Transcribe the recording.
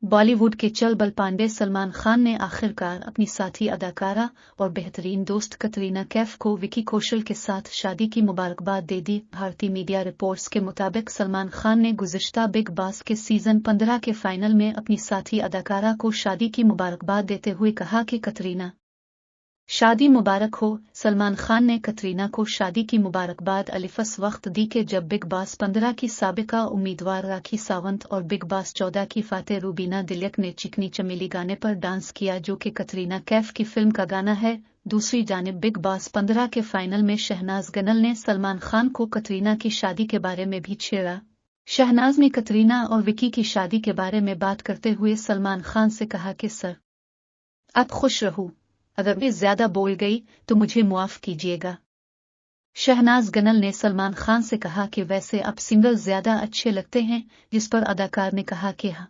بالی would کے چل بل پانڈے سلمان خان نے آخرکار اپنی ساتھی اداکارہ اور بہترین دوست کترینہ کیف کو وکی کوشل کے ساتھ شادی کی مبارکباد دے دی۔ بھارتی میڈیا رپورٹس کے مطابق سلمان خان نے گزشتہ بگ باس کے سیزن 15 کے فائنل میں اپنی ساتھی اداکارہ کو شادی کی مبارکباد دیتے ہوئے کہا کہ کترینہ شادی مبارک ہو۔ سلمان خان نے کترینہ کو شادی کی مبارکباد اس وقت دی کہ جب بگ باس 15 کی سابقہ امیدوار راکھی ساونت اور بگ باس 14 کی فاتح روبینہ دلیک نے چکنی چمیلی گانے پر ڈانس کیا جو کہ کترینہ کیف کی فلم کا گانا ہے۔ دوسری جانب بگ باس 15 کے فائنل میں شہناز گنل نے سلمان خان کو کترینہ کی شادی کے بارے میں بھی چھیڑا۔ شہناز نے کترینہ اور وکی کی شادی کے بارے میں بات کرتے ہوئے سلمان خان سے کہا کہ سر آپ خوش رہو، اگر میں زیادہ بول گئی تو مجھے معاف کیجیے گا۔ شہناز گنل نے سلمان خان سے کہا کہ ویسے اب سنگل زیادہ اچھے لگتے ہیں، جس پر اداکار نے کہا کہ ہاں